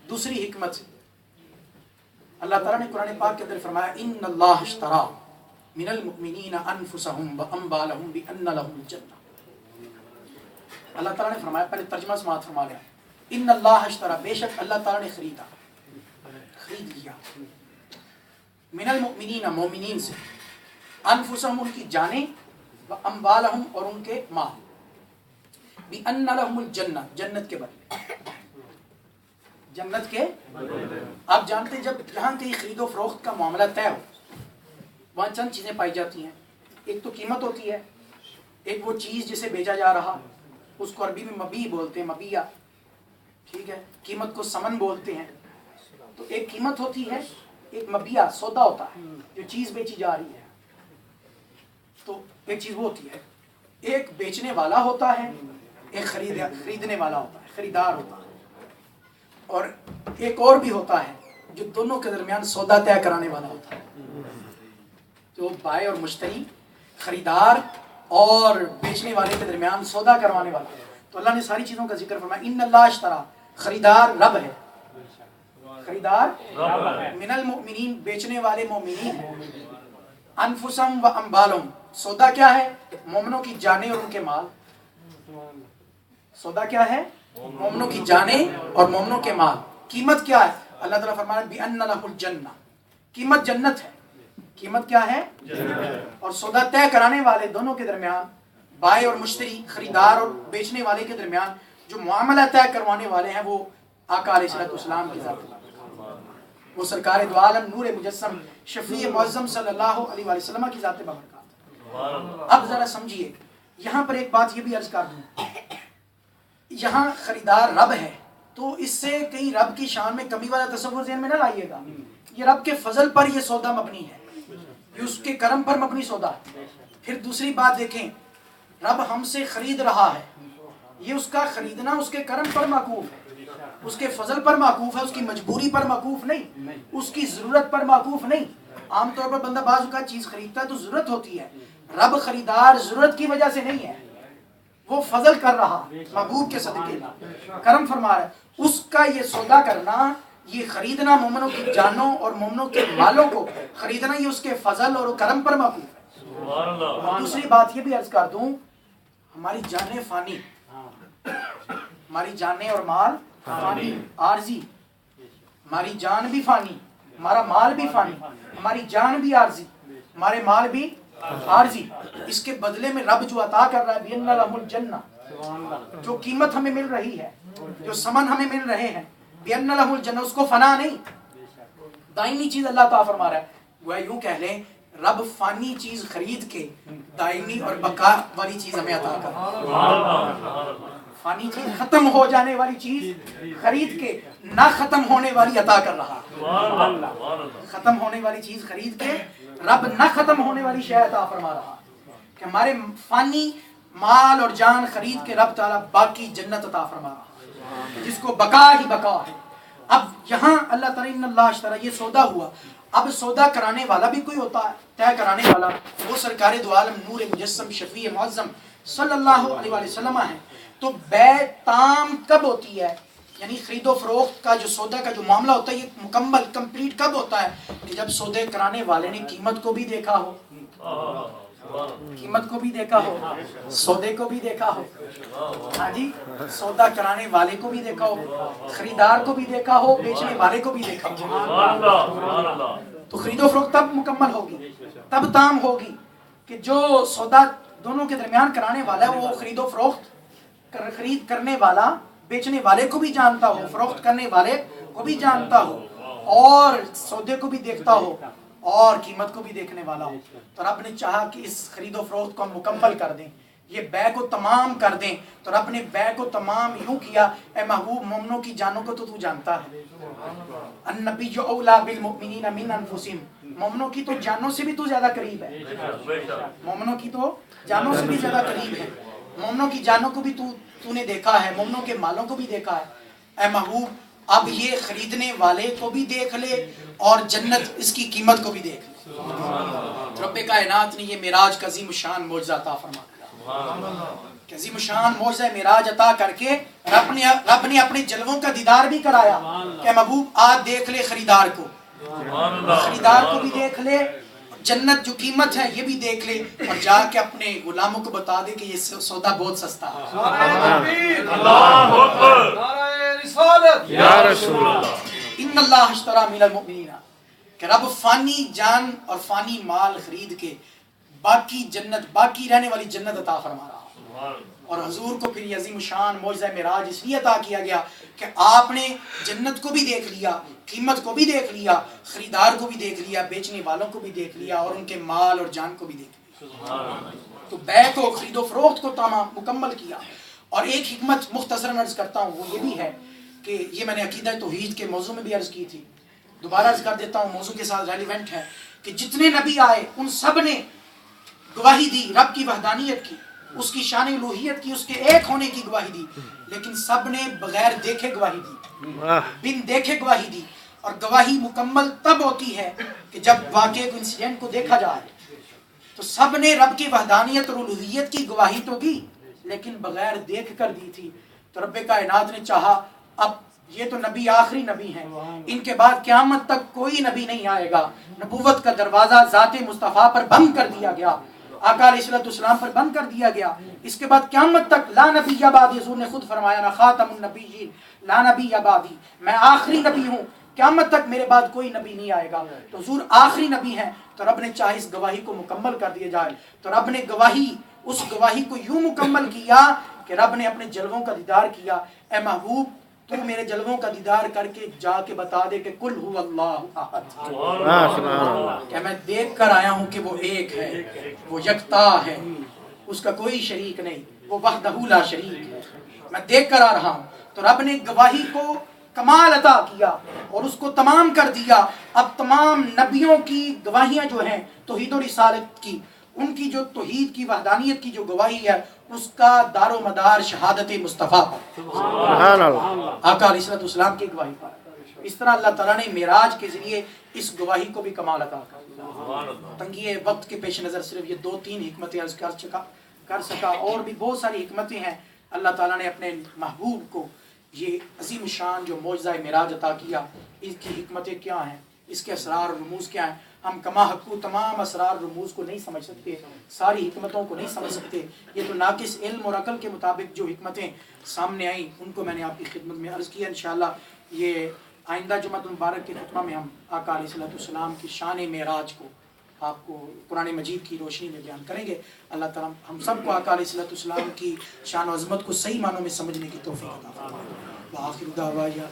दूसरी हिकमत अल्लाह ताला ने कुरान पाक के अंदर फरमाया इन्न अल्लाह इश्तरा मिनल मुमिनीना अनफुसहुम व अम्वालहुम बिअन्न लहुमुल जन्नह। अल्लाह ताला ने फरमाया, पहले तर्जुमा समाअत फरमा लिया, इन्न अल्लाह इश्तरा, बेशक अल्लाह ताला ने खरीद लिया मिनल मुमिनीना, मोमिनीन से, अनफुसहुम, उनकी जाने, व अम्वालहुम, और उनके माल, बिअन्न लहुमुल जन्नह, जन्नत के बदले, जन्नत के। आप जानते हैं जब यहाँ कहीं खरीदो फरोख्त का मामला तय हो, वहाँ चंद चीज़ें पाई जाती हैं। एक तो कीमत होती है, एक वो चीज़ जिसे बेचा जा रहा, उसको अरबी में मबी बोलते हैं, मबिया, ठीक है। कीमत को समन बोलते हैं। तो एक कीमत होती है, एक मबिया, सौदा होता है, जो चीज़ बेची जा रही है। तो एक चीज़ वो होती है, एक बेचने वाला होता है, एक खरीदने वाला होता है, खरीदार होता है, और एक और भी होता है जो दोनों के दरमियान सौदा तय कराने वाला होता है, जो बाय और मुश्तरी, खरीदार और बेचने वाले के दरमियान सौदा करवाने वाला। तो अल्लाह ने सारी चीज़ों का जिक्र फरमाया, इन्न अल्लाह इश्तरा, खरीदार रब है, खरीदार मिनल मुमिनीन, बेचने वाले मोमिनीन है, अनफुसहुम व अम्वालहुम, सौदा क्या है? मोमिनों की जानें और उनके माल। सौदा क्या है? मोमिनों की जाने और मोमिनों के माल। कीमत क्या है? अल्लाह ताला फरमाया बिअन्न लहुल जन्नह, कीमत जन्नत है। कीमत क्या है? और सौदा तय कराने वाले दोनों के दरमियान, बाय और मुश्तरी, खरीदार और बेचने वाले के दरमियान जो मामला तय करवाने वाले हैं, वो आका अलैहिस्सलाम की ज़ात, वो सरकार दो आलम नूर मुजस्सम शफी मुअज़्ज़म सल्लल्लाहु अलैहि वसल्लम की ज़ात बबरकत। अब जरा समझिए, यहाँ पर एक बात ये भी अर्ज कर दूँ, यहाँ खरीदार रब है, तो इससे कहीं रब की शान में कमी वाला तसव्वुर ज़हन में न लाइएगा। ये रब के फजल पर ये सौदा मबनी है, ये उसके करम पर मबनी सौदा है। फिर दूसरी बात देखें, रब हमसे खरीद रहा है, ये उसका खरीदना उसके करम पर माकूफ है, उसके फजल पर माकूफ है, उसकी मजबूरी पर माकूफ नहीं, उसकी ज़रूरत पर माकूफ नहीं। आमतौर पर बंदा बाज़ का चीज़ खरीदता है तो ज़रूरत होती है, रब खरीदार ज़रूरत की वजह से नहीं है, वो फजल कर रहा, महबूब के सदके करम फरमा रहा है। उसका ये सौदा करना, ये खरीदना, मोमिनों की जानों और मोमिनों के मालों को खरीदना, ये उसके फजल और करम पर मौकूफ है। और दूसरी बात ये भी अर्ज कर दूं, हमारी जानें फानी, हमारी जानें और माल फानी, आरजी, हमारी जान भी फानी, हमारा माल भी फानी, हमारी जान भी आरजी, हमारे माल भी आरजी। इसके बदले में रब जो अता कर रहा है बिअन्न लहुल जन्नह, जो कीमत हमें मिल रही है, जो समन हमें मिल रहे हैं, बिअन्न लहुल जन्नह, उसको फना नहीं, दायमी चीज अल्लाह ताला फरमा रहा है। वह यूं कह लें, रब फानी चीज खरीद के दायमी और बका वाली चीज हमें अता कर, फानी चीज, खत्म हो जाने वाली चीज खरीद के ना खत्म होने वाली अता कर रहा, खत्म होने वाली चीज खरीद के रब ना खत्म होने वाली शय अता फरमा रहा, कि हमारे फानी माल और जान खरीद के रब ताला बाकी जन्नत अता फरमा रहा, जिसको बका ही बका है। अब यहाँ अल्लाह ताला इन्ना अल्लाह इश्तरा, ये सौदा हुआ। अब सौदा कराने वाला भी कोई होता है, तय कराने वाला, वो सरकार दो आलम नूर मुजस्सम शफी मुअज़्ज़म सल्लल्लाहु अलैहि वसल्लम है। तो बै ताम कब होती है, यानी खरीदो फरोख्त का जो सौदा का जो मामला होता है, ये मुकम्मल कंप्लीट कब होता है? कि जब सौदे कराने वाले ने कीमत को भी देखा हो, कीमत को भी देखा हो, सौदे को भी देखा हो, हाँ जी, सौदा कराने वाले को भी देखा हो, खरीदार को भी देखा हो, बेचने वाले को भी देखा हो। तो खरीदो फरोख्त तब मुकम्मल होगी, तब ताम होगी कि जो सौदा दोनों के दरमियान कराने वाला है, वो खरीदो फरोख्त खरीद करने वाला बेचने वाले को भी जानता हो, फरोख्त करने वाले को भी जानता हो, और सौदे को भी देखता हो, और कीमत को भी देखने वाला हो। तो रब ने चाहा कि इस खरीदो फरोख्त को हम मुकम्मल कर दें, ये बै को तमाम कर दें। तो रब ने बै को तमाम यूं किया, ए महबूब, मोमिनों की जानों को तो तू जानता है, अन्नबिय्यु औला बिल मुमिनीना मिन अनफुसिहिम, मोमिनों की तो जानों से भी तू ज्यादा करीब है, मोमिनों की तो जानों से भी ज्यादा करीब है, मोमिनों की जानों को भी तूने देखा है, मोमिनों के मालों को भी देखा है। ए महबूब, अब ये खरीदने वाले को भी देख ले और जन्नत इसकी कीमत को भी देख ले। रब्बे कायनात ने ये मिराज का अज़ीम शान मौजज़ा अता फरमा दिया। کہ عظیم شان معجزہ معراج عطا کر کے رب نے اپنے جلووں کا دیدار بھی کرایا کہ محبوب آج دیکھ لے خریدار کو، خریدار کو بھی دیکھ لے، جنت جو قیمت ہے یہ بھی دیکھ لے، اور جا کے اپنے غلاموں کو بتا دے کہ یہ سودا بہت سستا ہے۔ اللہ اکبر، یا رسول اللہ، ان اللہ اشتری من المؤمنین، کہ رب فانی جان اور فانی مال خرید کے باقی جنت، باقی رہنے والی جنت عطا فرما رہا۔ اور حضور کو پھر یہ عظیم شان معجزہ معراج اس لیے عطا کیا گیا کہ آپ نے جنت کو بھی دیکھ لیا، قیمت کو بھی دیکھ لیا، خریدار کو بھی دیکھ لیا، بیچنے والوں کو بھی دیکھ لیا، اور ان کے مال اور جان کو بھی دیکھ لیا۔ تو بیع کو، خرید و فروخت کو تمام مکمل کیا۔ اور ایک حکمت مختصراً عرض کرتا ہوں، وہ یہ بھی ہے کہ یہ میں نے عقیدہ توحید کے موضوع میں بھی عرض کی تھی، دوبارہ عرض کر دیتا ہوں، موضوع کے ساتھ ریلیونٹ ہے، کہ جتنے نبی آئے ان سب نے گواہی دی رب کی وحدانیت کی، اس کی شان الوہیت کی، اس کے ایک ہونے کی گواہی دی، لیکن سب نے بغیر دیکھے گواہی دی، بن دیکھے گواہی دی۔ اور گواہی مکمل تب ہوتی ہے کہ جب واقعے کو، انسیڈنٹ کو دیکھا جائے۔ تو سب نے رب کی وحدانیت اور الوہیت کی گواہی تو دی، لیکن بغیر دیکھ کر دی تھی۔ تو رب کائنات نے چاہا اب یہ تو نبی آخری نبی ہیں، ان کے بعد قیامت تک کوئی نبی نہیں آئے گا، نبوت کا دروازہ ذات مصطفیٰ پر بند کر دیا گیا، آقا علیہ السلام پر بند کر دیا گیا۔ اس کے بعد قیامت تک لا نبی بعدی، حضور نے خود فرمایا نا خاتم النبیین لا نبی بعدی، میں آخری نبی ہوں، قیامت تک میرے بعد کوئی نبی نہیں آئے گا۔ تو حضور آخری نبی ہیں، تو رب نے چاہے اس گواہی کو مکمل کر دیا جائے۔ تو رب نے گواہی، اس گواہی کو یوں مکمل کیا کہ رب نے اپنے جلووں کا دیدار کیا۔ اے محبوب تو میرے جلووں کا دیدار کر کے جا کے بتا دے کہ کل هو اللہ احد، کہ میں دیکھ کر آیا ہوں کہ وہ ایک ہے، وہ یکتا ہے، اس کا کوئی شریک نہیں، وہ وحدہ لا شریک ہے، میں دیکھ کر آ رہا ہوں۔ تو رب نے گواہی کو کمال عطا کیا اور اس کو تمام کر دیا۔ اب تمام نبیوں کی گواہیاں جو ہیں توحید و رسالت کی، ان کی جو توحید کی وحدانیت کی جو گواہی ہے، اس کا دار و مدار شہادت مصطفیٰ پر، سبحان اللہ، آقا علیہ السلام کی گواہی پر۔ اس طرح اللہ تعالیٰ نے معراج کے ذریعے اس گواہی کو بھی کمال عطا کر۔ تنگی وقت کے پیش نظر صرف یہ 2-3 حکمتیں عرض کر سکا، اور بھی بہت ساری حکمتیں ہیں۔ اللہ تعالیٰ نے اپنے محبوب کو یہ عظیم شان جو معجزہ معراج عطا کیا، اس کی حکمتیں کیا ہیں، اس کے اسرار اور رموز کیا ہیں۔ ہم کما حقو تمام اسرار رموز کو نہیں سمجھ سکتے، ساری حکمتوں کو نہیں سمجھ سکتے۔ یہ تو ناقص علم اور عقل کے مطابق جو حکمتیں سامنے آئیں ان کو میں نے آپ کی خدمت میں عرض کیا۔ انشاءاللہ یہ آئندہ جمعۃ المبارک کے خطبہ میں ہم آقا علیہ السلام کی شان معراج کو آپ کو قرآن مجید کی روشنی میں بیان کریں گے۔ اللہ تعالیٰ ہم سب کو آقا علیہ السلام کی شان و عظمت کو صحیح معنوں میں سمجھنے کی توفیق عطا فرمائے۔ وآخر دعوانا